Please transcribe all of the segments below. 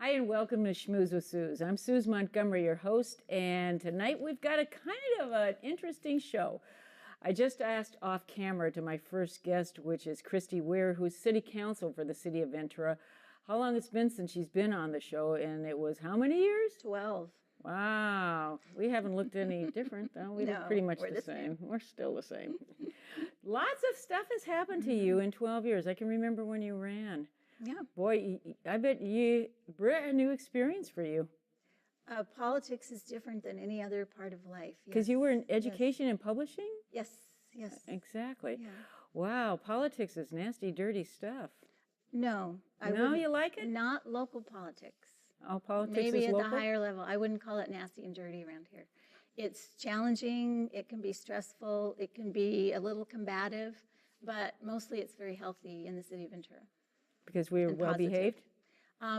Hi and welcome to Schmooze with Suze. I'm Suze Montgomery, your host, and tonight we've got a kind of an interesting show. I just asked off camera to my first guest, which is Christy Weir, who's City Council for the City of Ventura, how long it's been since she's been on the show, and it was how many years? 12. Wow. We haven't looked any different, though. We look pretty much the same. We're still the same. Lots of stuff has happened to you in 12 years. I can remember when you ran. Yeah. Boy, I bet brand new experience for you. Politics is different than any other part of life. Because you were in education and publishing? Yes, yes. Exactly. Yeah. Wow, politics is nasty, dirty stuff. No. No, you like it? Not local politics. Oh, politics Maybe is at local? the higher level. I wouldn't call it nasty and dirty around here. It's challenging, it can be stressful, it can be a little combative, but mostly it's very healthy in the city of Ventura. Because we were well behaved?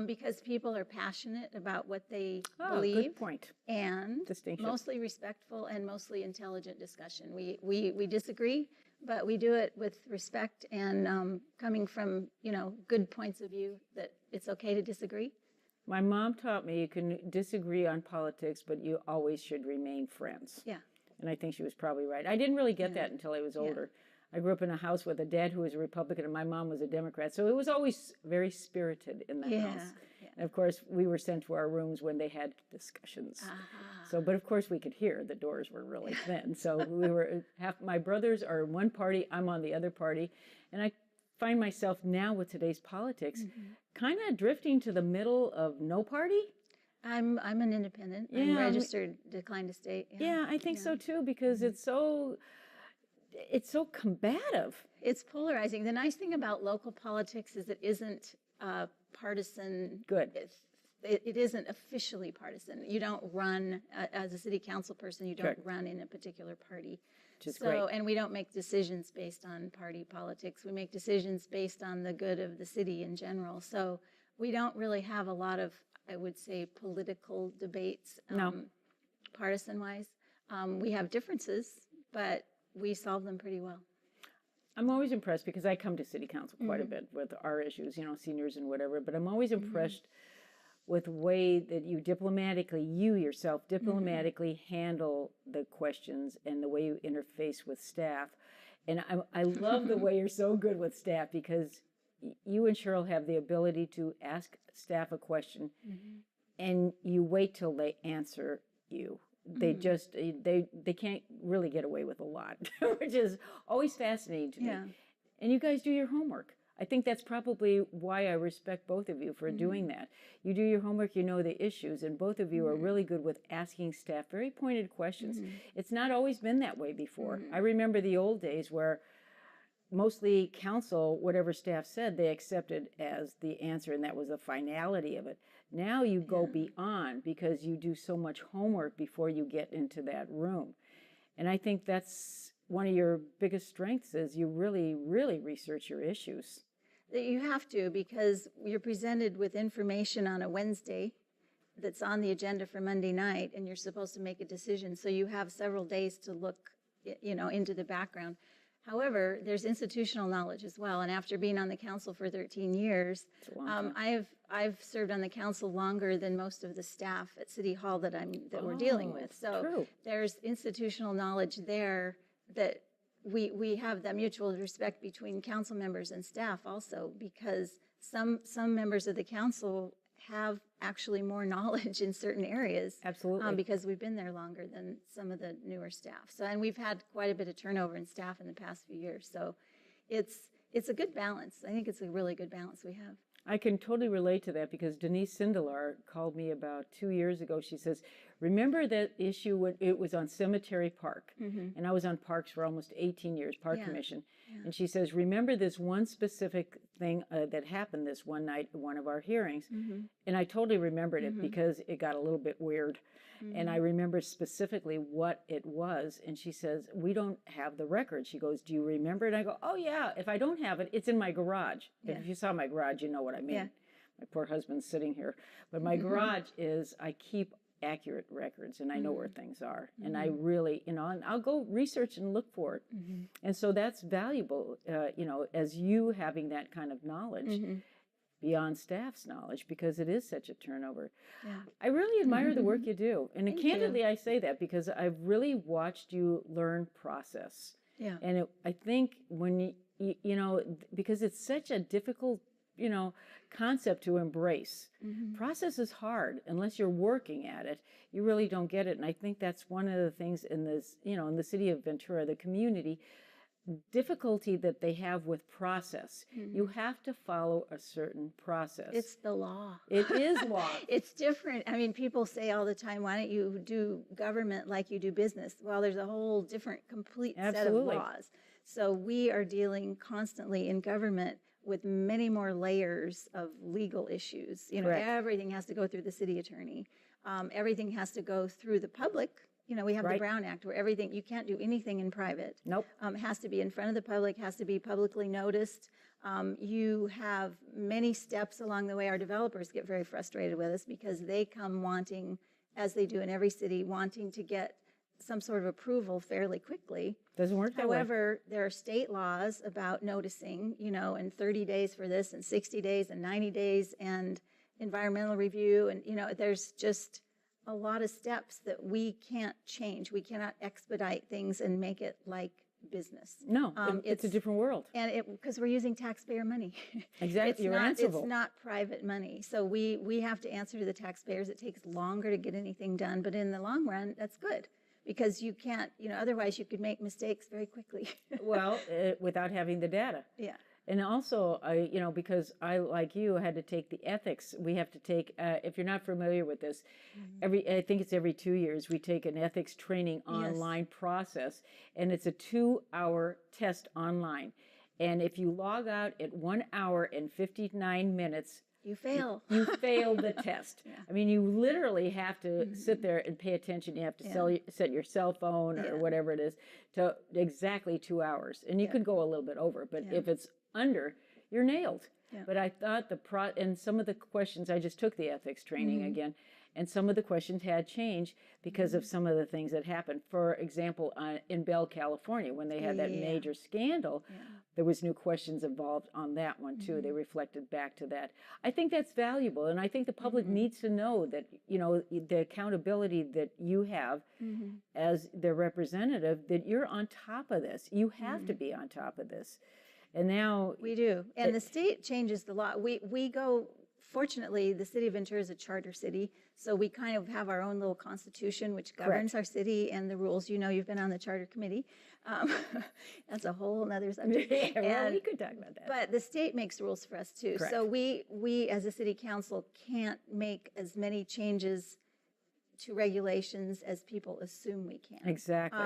Because people are passionate about what they Oh, believe. good point. And Distinction. mostly respectful and mostly intelligent discussion. We disagree, but we do it with respect and coming from, good points of view that it's okay to disagree. My mom taught me you can disagree on politics, but you always should remain friends. Yeah. And I think she was probably right. I didn't really get that until I was older. I grew up in a house with a dad who was a Republican and my mom was a Democrat. So it was always very spirited in the house. Yeah. And of course, we were sent to our rooms when they had discussions. So, but of course we could hear the doors were really thin. So we were my brothers are in one party, I'm on the other party. And I find myself now with today's politics kind of drifting to the middle of no party. I'm an independent. Yeah, I'm registered, declined to state. Yeah, I think so too, because it's so combative. It's polarizing. The nice thing about local politics is it isn't partisan. Good. It isn't officially partisan. You don't run, as a city council person, you don't run in a particular party. Which is great. And we don't make decisions based on party politics. We make decisions based on the good of the city in general. So we don't really have a lot of, I would say, political debates, partisan-wise. We have differences, but we solve them pretty well. I'm always impressed because I come to city council quite a bit with our issues, seniors and whatever, but I'm always impressed with the way that you yourself diplomatically handle the questions and the way you interface with staff. And I love the way you're so good with staff because you and Cheryl have the ability to ask staff a question and you wait till they answer you. They just, they can't really get away with a lot, which is always fascinating to me. And you guys do your homework. I think that's probably why I respect both of you for doing that. You do your homework, you know the issues, and both of you are really good with asking staff very pointed questions. It's not always been that way before. I remember the old days where mostly council, whatever staff said, they accepted as the answer, and that was the finality of it. Now you go beyond because you do so much homework before you get into that room. And I think that's one of your biggest strengths is you really, really research your issues. You have to, because you're presented with information on a Wednesday that's on the agenda for Monday night, and you're supposed to make a decision. So you have several days to look, into the background. However, there's institutional knowledge as well. And after being on the council for 13 years, I've served on the council longer than most of the staff at City Hall that we're dealing with. So there's institutional knowledge there that we have that mutual respect between council members and staff also, because some members of the council have actually more knowledge in certain areas. Absolutely. Because we've been there longer than some of the newer staff. So, and we've had quite a bit of turnover in staff in the past few years. So it's a good balance. I think it's a really good balance we have. I can totally relate to that because Denise Sindelar called me about 2 years ago. She says, remember that issue when it was on Cemetery Park? And I was on parks for almost 18 years, Park Commission. And she says, remember this one specific thing that happened this one night at one of our hearings? And I totally remembered it because it got a little bit weird. And I remember specifically what it was. And she says, we don't have the record. She goes, do you remember? And I go, oh yeah, if I don't have it, it's in my garage. If you saw my garage, you know what I mean. My poor husband's sitting here. But my garage is, I keep accurate records and I know where things are. And I really, and I'll go research and look for it. And so that's valuable, as you having that kind of knowledge. beyond staff's knowledge because it is such a turnover. Yeah. I really admire the work you do. And Thank candidly, you. I say that because I've really watched you learn process. Yeah. And I think when you know, because it's such a difficult, you know, concept to embrace. Process is hard unless you're working at it. You really don't get it. And I think that's one of the things in this, you know, in the city of Ventura, the community difficulty that they have with process. You have to follow a certain process. It's the law. It is law. It's different. I mean, people say all the time, why don't you do government like you do business? Well, there's a whole different, complete set of laws. So we are dealing constantly in government with many more layers of legal issues. You know, everything has to go through the city attorney. Everything has to go through the public. You know, we have the Brown Act where everything, you can't do anything in private. Nope. It has to be in front of the public, has to be publicly noticed. You have many steps along the way. Our developers get very frustrated with us because they come wanting, as they do in every city, wanting to get some sort of approval fairly quickly. Doesn't work that way. However, there are state laws about noticing, you know, and 30 days for this and 60 days and 90 days and environmental review. And, you know, there's just a lot of steps that we can't change. We cannot expedite things and make it like business. No, it's a different world. And because we're using taxpayer money. Exactly, you're answerable. It's not private money. So we have to answer to the taxpayers. It takes longer to get anything done, but in the long run, that's good. Because you can't, you know, otherwise you could make mistakes very quickly. Well, without having the data. Yeah. And also, you know, because I, like you, had to take the ethics. We have to take, if you're not familiar with this, I think it's every 2 years, we take an ethics training online process, and it's a 2-hour test online. And if you log out at 1 hour and 59 minutes, you fail. You failed the test. I mean, you literally have to sit there and pay attention. You have to set your cell phone or whatever it is to exactly 2 hours. And you could go a little bit over, but if it's under, you're nailed. But I thought and some of the questions, I just took the ethics training again, and some of the questions had changed because of some of the things that happened. For example, in Bell, California, when they had that major scandal, there was new questions involved on that one too. They reflected back to that. I think that's valuable, and I think the public needs to know that, you know, the accountability that you have as their representative, that you're on top of this. You have to be on top of this. And now we do. And the state changes the law. We go, fortunately, the city of Ventura is a charter city, so we kind of have our own little constitution which governs our city and the rules. You know, you've been on the charter committee. That's a whole other subject. Well, we could talk about that. But the state makes rules for us too. So we as a city council can't make as many changes to regulations as people assume we can. Exactly.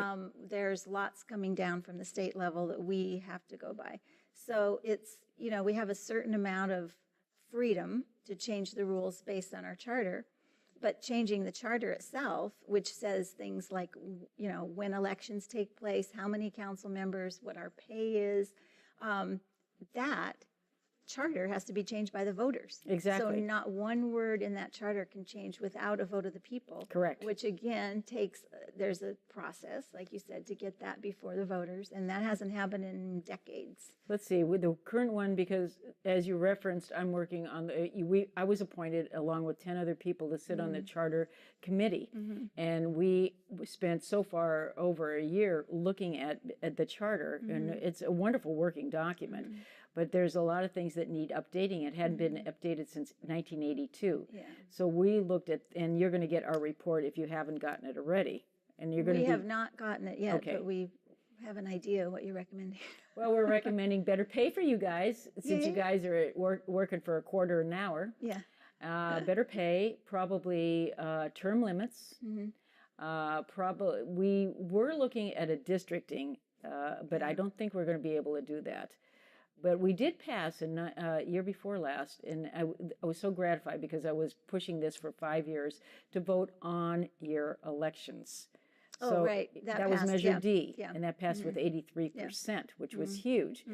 There's lots coming down from the state level that we have to go by. So it's, you know, we have a certain amount of freedom to change the rules based on our charter, but changing the charter itself, which says things like, you know, when elections take place, how many council members, what our pay is, that charter has to be changed by the voters. Exactly. So not one word in that charter can change without a vote of the people. Correct. Which again takes, there's a process, like you said, to get that before the voters, and that hasn't happened in decades. Let's see, with the current one, because as you referenced, I'm working on I was appointed along with 10 other people to sit on the charter committee, and we spent so far over a year looking at the charter, and it's a wonderful working document. But there's a lot of things that need updating. It hadn't been updated since 1982. So we looked at, and you're going to get our report if you haven't gotten it already. And you're going to. We have not gotten it yet, but we have an idea what you're recommending. Well, we're recommending better pay for you guys, since you guys are working for a quarter an hour. Better pay, probably term limits. Probably we were looking at a districting, but I don't think we're going to be able to do that. But we did pass a year before last, and I was so gratified because I was pushing this for 5 years to vote on your elections. So that was Measure D, and that passed with 83%, which was huge.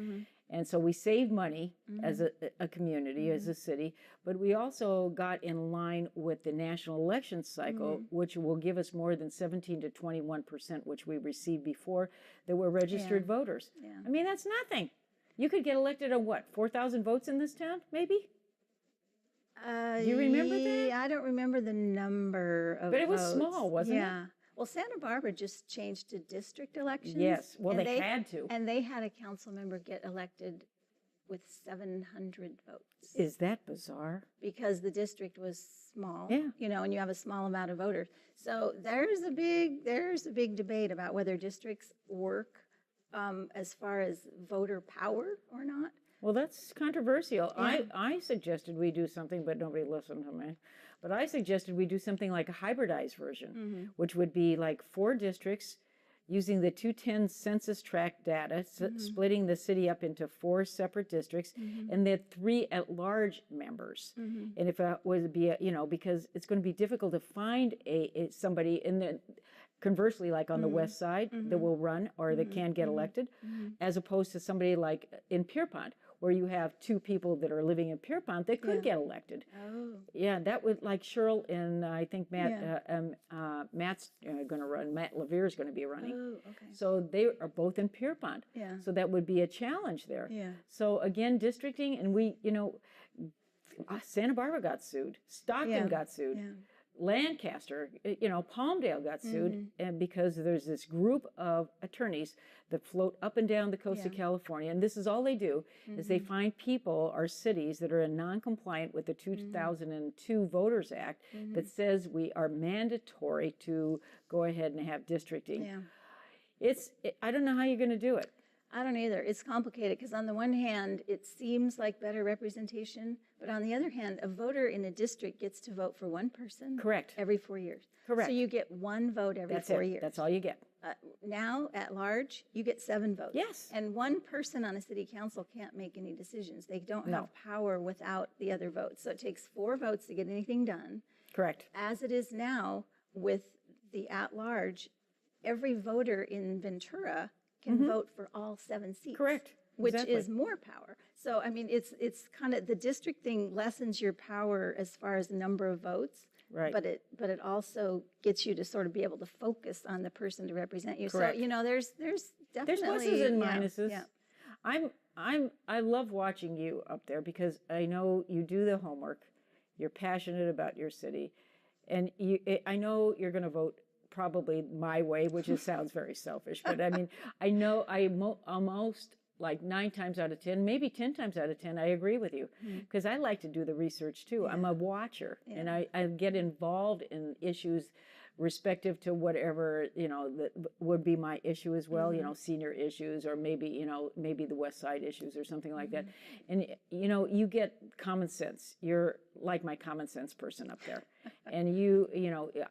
And so we saved money as a community, as a city, but we also got in line with the national election cycle, which will give us more than 17 to 21%, which we received before, that were registered voters. I mean, that's nothing. You could get elected on what, 4,000 votes in this town, maybe? Do you remember that? I don't remember the number of But it was votes. small, wasn't it? Yeah. Well, Santa Barbara just changed to district elections. Yes. Well, and they had to. And they had a council member get elected with 700 votes Is that bizarre? because the district was small. Yeah. You know, and you have a small amount of voters. So there's a big debate about whether districts work as far as voter power or not. Well, that's controversial. Yeah. I suggested we do something, but nobody listened to me. But I suggested we do something like a hybridized version, which would be like 4 districts using the 210 census tract data, splitting the city up into 4 separate districts, and then 3 at-large members. And if it would be, because it's going to be difficult to find somebody in the, conversely, like on the west side that will run or that can get elected, as opposed to somebody like in Pierpont, where you have 2 people that are living in Pierpont that could get elected. Oh. Yeah, that would, like Cheryl and I think Matt's going to run. Matt Levere's going to be running. Oh, okay. So they are both in Pierpont. Yeah. So that would be a challenge there. Yeah. So again, districting, and we, Santa Barbara got sued. Stockton got sued. Yeah. Lancaster, Palmdale got sued, and because there's this group of attorneys that float up and down the coast of California, and this is all they do, is they find people or cities that are in non-compliant with the 2002 Voters Act that says we are mandatory to go ahead and have districting. Yeah. I don't know how you're going to do it. I don't either. It's complicated because on the one hand, it seems like better representation, but on the other hand, a voter in a district gets to vote for one person. Correct. Every 4 years. Correct. So you get one vote every That's 4 it. years. That's all you get. Now, at large, you get 7 votes. Yes. And one person on a city council can't make any decisions. They don't have power without the other votes. So it takes 4 votes to get anything done. Correct. As it is now with the at-large, every voter in Ventura can vote for all 7 seats. Correct. Which Exactly. is more power. So, I mean, it's kind of, the district thing lessens your power as far as the number of votes. Right. But it also gets you to sort of be able to focus on the person to represent you. Correct. So, there's definitely. There's pluses and yeah, minuses. Yeah. I love watching you up there because I know you do the homework. You're passionate about your city, and I know you're going to vote probably my way, which sounds very selfish, but I mean, I know almost like 9 times out of 10, maybe 10 times out of 10, I agree with you because I like to do the research too. I'm a watcher and I get involved in issues respective to whatever, that would be my issue as well, senior issues or maybe, maybe the West Side issues or something like that. And, you get common sense. You're like my common sense person up there. And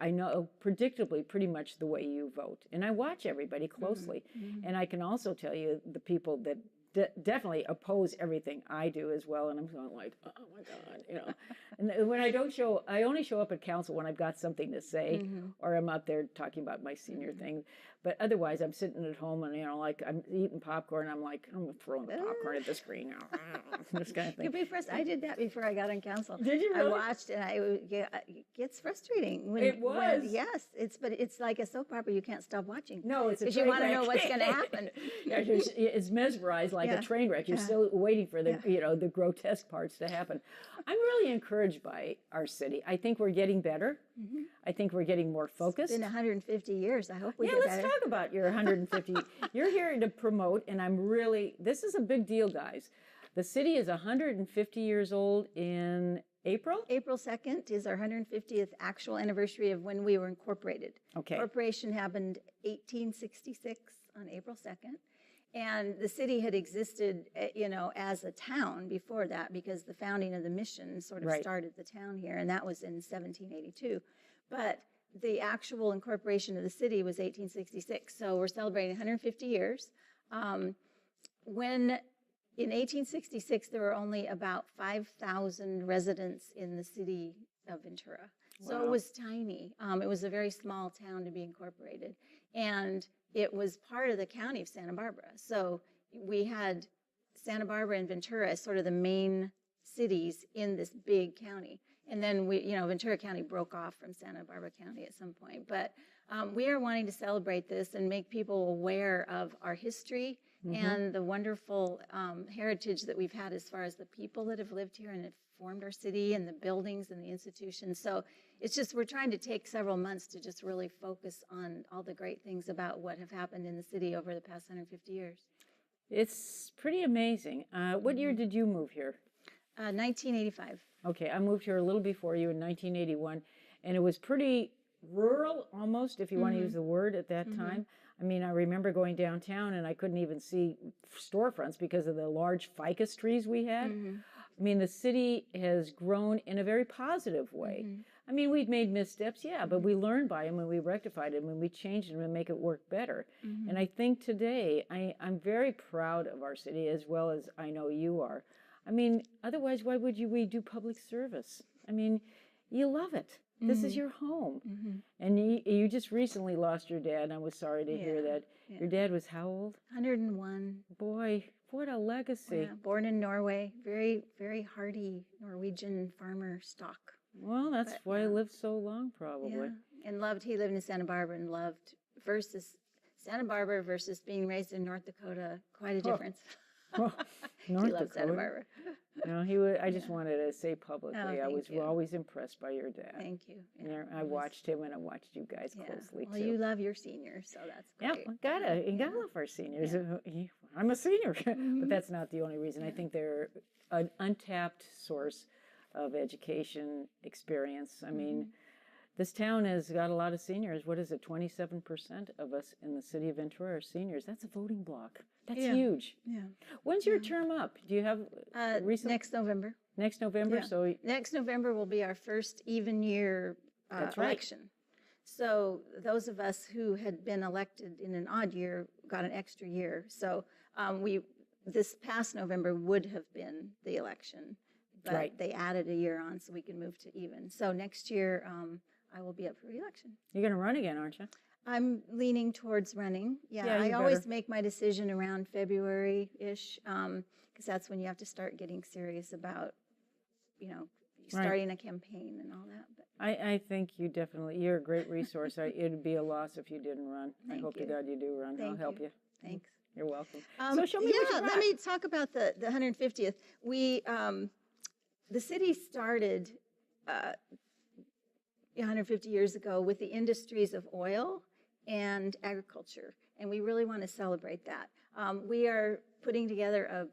I know predictably pretty much the way you vote. And I watch everybody closely. And I can also tell you the people that definitely oppose everything I do as well. And I'm going like, oh my God, And when I only show up at council when I've got something to say or I'm out there talking about my senior thing. But otherwise, I'm sitting at home and, like I'm eating popcorn. I'm like, I'm throwing the popcorn at the screen. This kind of thing. I did that before I got on council. Did you really? I watched and it gets frustrating. It was. Yes, but it's like a soap opera. You can't stop watching. No, it's a because train you want to wreck. know what's going to happen. Yeah, it's mesmerized like a train wreck. You're still waiting for the the grotesque parts to happen. I'm really encouraged by our city. I think we're getting better. I think we're getting more focused. It's been 150 years. I hope we get let's better. talk about your 150. You're here to promote, and this is a big deal, guys. The city is 150 years old in April? April 2nd is our 150th actual anniversary of when we were incorporated. Okay. Corporation happened 1866 on April 2nd. And the city had existed, as a town before that because the founding of the mission sort of started the town here, and that was in 1782. But the actual incorporation of the city was 1866, so we're celebrating 150 years. When in 1866, there were only about 5,000 residents in the city of Ventura. So it was tiny. It was a very small town to be incorporated. And it was part of the county of Santa Barbara. So we had Santa Barbara and Ventura as sort of the main cities in this big county. And then Ventura County broke off from Santa Barbara County at some point. But we are wanting to celebrate this and make people aware of our history and the wonderful heritage that we've had as far as the people that have lived here and have formed our city and the buildings and the institutions. So it's just, we're trying to take several months to just really focus on all the great things about what have happened in the city over the past 150 years. It's pretty amazing. What year did you move here? 1985. Okay, I moved here a little before you in 1981, and it was pretty rural almost, if you want to use the word, at that time. I mean, I remember going downtown and I couldn't even see storefronts because of the large ficus trees we had. I mean, the city has grown in a very positive way. I mean, we've made missteps, yeah, but we learned by them and we rectified them and we changed them and make it work better. And I think today, I'm very proud of our city, as well as I know you are. I mean, otherwise, why would we do public service? I mean, you love it. This is your home. And you just recently lost your dad, and I was sorry to hear that. Your dad was how old? 101. Boy, what a legacy. Yeah, born in Norway, very, very hardy Norwegian farmer stock. Well, that's why he lived so long, probably. Yeah, and he lived in Santa Barbara and loved, versus Santa Barbara versus being raised in North Dakota, quite a difference. She loved Santa Barbara. No, I just wanted to say publicly, I was always impressed by your dad. Thank you. Yeah, I watched him and I watched you guys closely well, too. you love your seniors, so that's great. Yeah, you gotta love our seniors. I'm a senior, but that's not the only reason. I think they're an untapped source of education experience. I mean, this town has got a lot of seniors. What is it? 27% of us in the city of Ventura are seniors. That's a voting block. That's huge. Yeah. When's your term up? Do you have next November? Next November. So next November will be our first even year election. So those of us who had been elected in an odd year got an extra year. So this past November would have been the election, but they added a year on so we can move to even. So next year I will be up for re-election. You're going to run again, aren't you? I'm leaning towards running. Yeah, I always make my decision around February-ish, because that's when you have to start getting serious about, starting a campaign and all that. But I think you're a great resource. It'd be a loss if you didn't run. I hope to God you do run. I'll help you. Thanks. You're welcome. So show me what you got. Let me talk about the 150th. The city started 150 years ago with the industries of oil and agriculture, and we really want to celebrate that. We are putting together a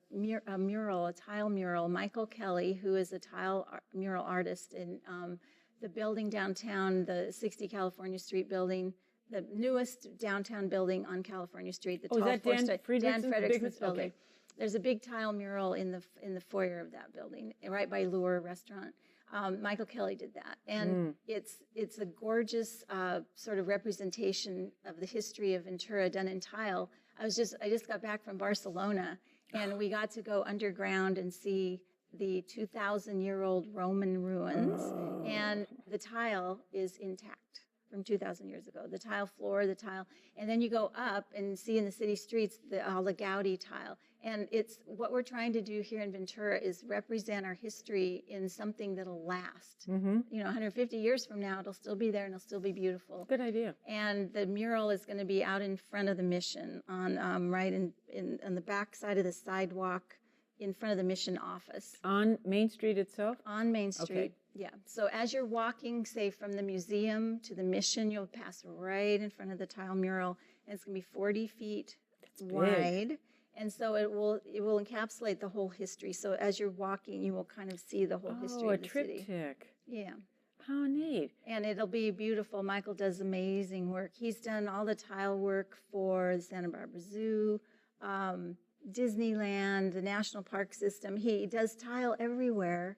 tile mural. Michael Kelly, who is a tile mural artist in the building downtown, the 60 California Street building, the newest downtown building on California Street, the tall Dan Frederickson's building. Okay. There's a big tile mural in the foyer of that building, right by Lure Restaurant. Michael Kelly did that, and it's a gorgeous sort of representation of the history of Ventura done in tile. I just got back from Barcelona, and we got to go underground and see the 2,000-year-old Roman ruins, and the tile is intact from 2,000 years ago. The tile floor, and then you go up and see in the city streets all the Gaudi tile. And it's what we're trying to do here in Ventura is represent our history in something that'll last. 150 years from now, it'll still be there and it'll still be beautiful. Good idea. And the mural is going to be out in front of the mission on on the back side of the sidewalk in front of the mission office. On Main Street itself? On Main Street. Okay. Yeah. So as you're walking, say, from the museum to the mission, you'll pass right in front of the tile mural, and it's going to be 40 feet wide. Big. And so it will encapsulate the whole history. So as you're walking, you will kind of see the whole history of the city. Oh, a triptych. Yeah. How neat. And it'll be beautiful. Michael does amazing work. He's done all the tile work for the Santa Barbara Zoo, Disneyland, the National Park System. He does tile everywhere,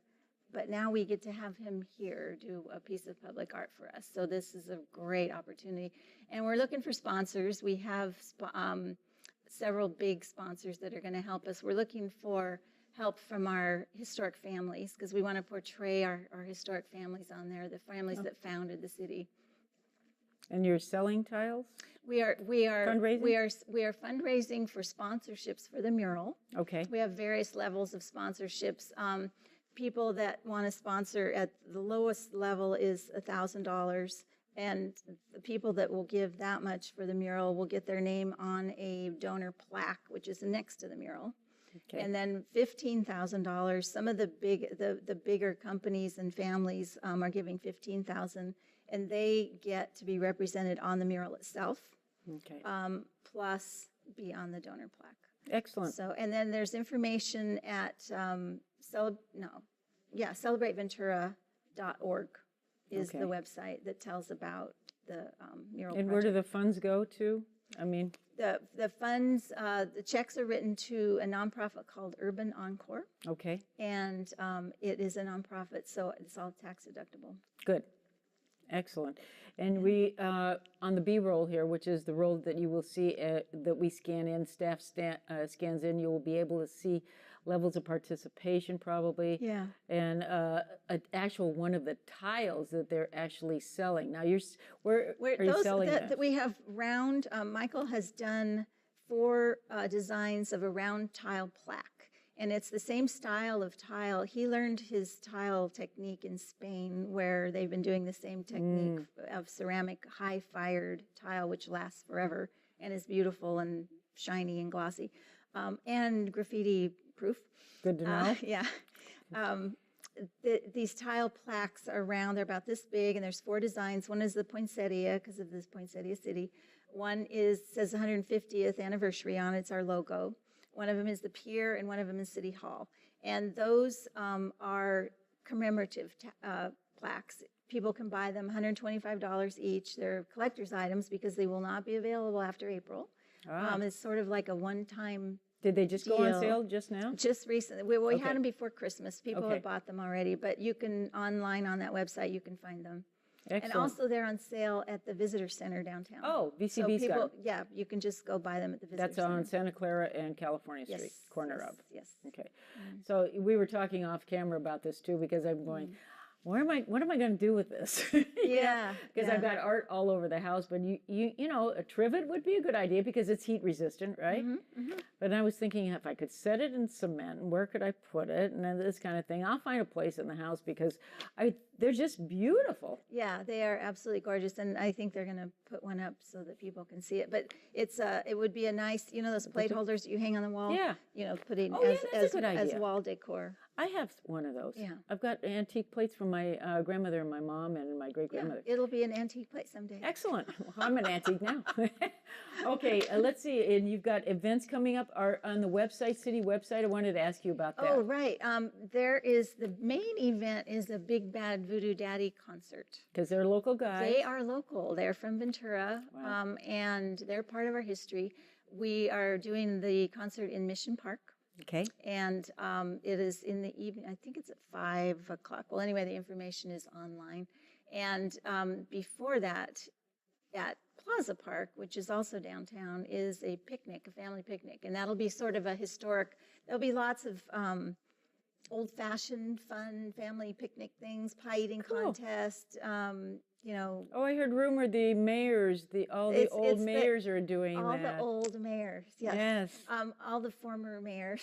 but now we get to have him here do a piece of public art for us. So this is a great opportunity. And we're looking for sponsors. We have several big sponsors that are going to help us. We're looking for help from our historic families because we want to portray our historic families on there, the families that founded the city. And you're selling tiles? We are fundraising? We are fundraising for sponsorships for the mural. Okay. We have various levels of sponsorships. People that want to sponsor at the lowest level is $1,000. And the people that will give that much for the mural will get their name on a donor plaque, which is next to the mural. Okay. And then $15,000. Some of the bigger companies and families are giving $15,000, and they get to be represented on the mural itself, Okay. plus be on the donor plaque. Excellent. So, and then there's information at celebrateventura.org is Okay. the website that tells about the mural And project. where do the funds go to? I mean, The funds, the checks are written to a nonprofit called Urban Encore, okay, and it is a nonprofit, so it's all tax deductible. good. Excellent. And we, on the B roll here, which is the roll that you will see that we scan in, staff scans in, you will be able to see levels of participation probably. Yeah. And an actual one of the tiles that they're actually selling. Now, where are you selling that? We have round, Michael has done 4 designs of a round tile plaque. And it's the same style of tile. He learned his tile technique in Spain, where they've been doing the same technique of ceramic high-fired tile, which lasts forever and is beautiful and shiny and glossy, and graffiti-proof. Good to know. Yeah. These tile plaques are round. They're about this big, and there's 4 designs. One is the poinsettia, because of this poinsettia city. One says 150th anniversary on it. It's our logo. One of them is the pier, and one of them is City Hall. And those are commemorative plaques. People can buy them $125 each. They're collector's items because they will not be available after April. It's sort of like a one-time Did they just go on deal. sale just now? Just recently. We Okay. had them before Christmas. People Okay. have bought them already, but you can, online on that website, you can find them. Excellent. And also they're on sale at the Visitor Center downtown. Oh, So VCB's got people, it. yeah, you can just go buy them at the Visitor That's Center. on Santa Clara and California Street, Yes, corner yes, of. Yes. Okay. So we were talking off camera about this too, because I'm going, what am I going to do with this? Yeah. Because I've got art all over the house, but you know, a trivet would be a good idea because it's heat resistant, right? But I was thinking if I could set it in cement, where could I put it? And then this kind of thing. I'll find a place in the house because they're just beautiful. Yeah, they are absolutely gorgeous, and I think they're going to put one up so that people can see it. But it would be a nice, those plate holders that you hang on the wall. Yeah. Putting Oh, yeah, that's a good as idea. wall decor. I have one of those. Yeah. I've got antique plates from my grandmother and my mom and my great Yeah, grandmother. it'll be an antique plate someday. Excellent. Well, I'm an antique now. Okay, let's see. And you've got events coming up on the website, city website. I wanted to ask you about that. Oh, right. There is the main event is a Big Bad Voodoo Daddy concert. Because they're local guys. They are local. They're from Ventura, Wow. and they're part of our history. We are doing the concert in Mission Park. Okay. And it is in the evening. I think it's at 5 o'clock. Well, anyway, the information is online. And before that, at Plaza Park, which is also downtown, is a picnic, a family picnic. And that'll be sort of a historic, there'll be lots of old-fashioned, fun family picnic things, pie eating contest, Oh, I heard rumor the mayors, all the old mayors are doing all that. the old mayors, yes. Yes. All the former mayors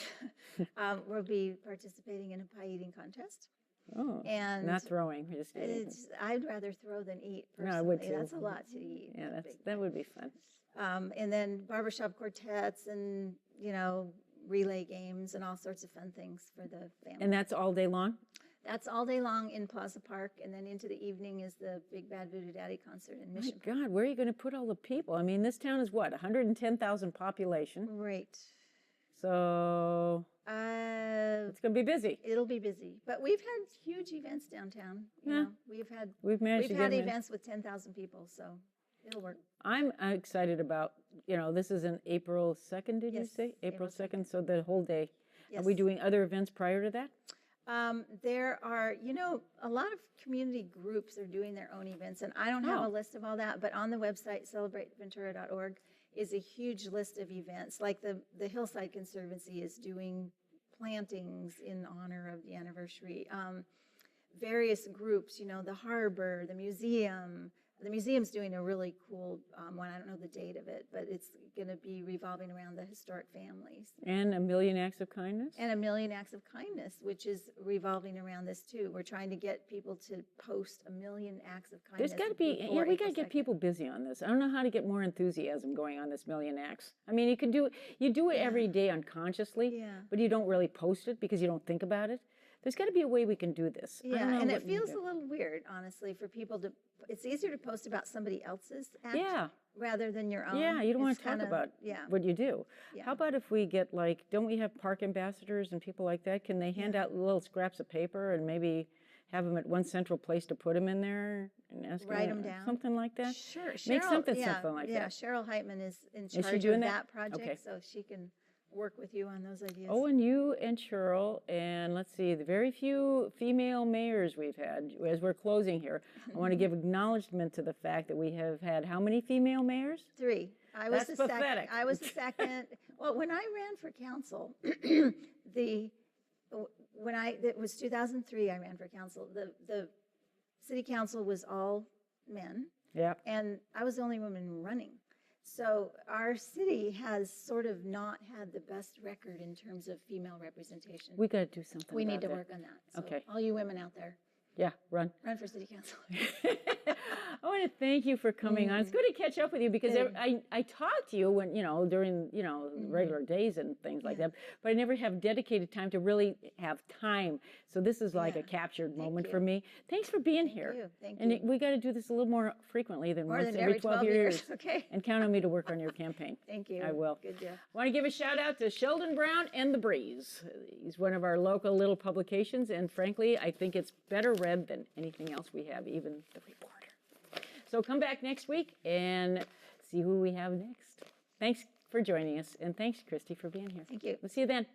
will be participating in a pie eating contest. Oh, And not throwing. We're just eating. I'd rather throw than eat, personally. No, I would too. That's a lot to eat. Yeah, that would be fun. And then barbershop quartets and, relay games and all sorts of fun things for the family. And that's all day long? That's all day long in Plaza Park, and then into the evening is the Big Bad Voodoo Daddy concert in Mission My God, where are you going to put all the people? I mean, this town is what, 110,000 population? Right. So it's going to be busy. It'll be busy, but we've had huge events downtown. We've managed to get them in. events with 10,000 people, so it'll work. I'm excited about, this is an April 2nd, did you Yes, say? April April 2nd, so the whole day. Yes. Are we doing other events prior to that? There are, a lot of community groups are doing their own events, and I don't have a list of all that, but on the website, celebrateventura.org, is a huge list of events. Like the Hillside Conservancy is doing plantings in honor of the anniversary. Various groups, the harbor, the museum, the museum's doing a really cool one. I don't know the date of it, but it's going to be revolving around the historic families. And a million acts of kindness. And a million acts of kindness, which is revolving around this too. We're trying to get people to post a million acts of kindness. There's got to be, before we got to April get people busy on this. I don't know how to get more enthusiasm going on this million acts. I mean, you do it every day unconsciously, but you don't really post it because you don't think about it. There's got to be a way we can do this. Yeah, and it feels a little weird, honestly, for people to, it's easier to post about somebody else's act rather than your own. Yeah, you don't want to talk about what you do. Yeah. How about if we get like, don't we have park ambassadors and people like that? Can they hand out little scraps of paper and maybe have them at one central place to put them in there and ask write them down? Something like that? Sure. Make something like that. Yeah, Cheryl Heitman is in charge of that project, so she can work with you on those ideas. Oh, and you and Cheryl, and let's see, the very few female mayors we've had, as we're closing here, I want to give acknowledgement to the fact that we have had how many female mayors? 3. That's pathetic. I was the second. Well, when I ran for council, it was 2003 I ran for council. The city council was all men. Yeah. And I was the only woman running. So our city has sort of not had the best record in terms of female representation. We got to do something. We need to work on that. So okay. All you women out there. Yeah, run. Run for city council. I want to thank you for coming on. It's good to catch up with you because I talk to you when, during, regular days and things like that, but I never have dedicated time to really have time. So this is like a captured moment for me. Thanks for being here. Thank you. And we got to do this a little more frequently than once every 12 years. Okay. And count on me to work on your campaign. Thank you. I will. Good job. I want to give a shout out to Sheldon Brown and The Breeze. He's one of our local little publications, and frankly, I think it's better read than anything else we have, even The Reporter. So come back next week and see who we have next. Thanks for joining us, and thanks, Christy, for being here. Thank you. We'll see you then.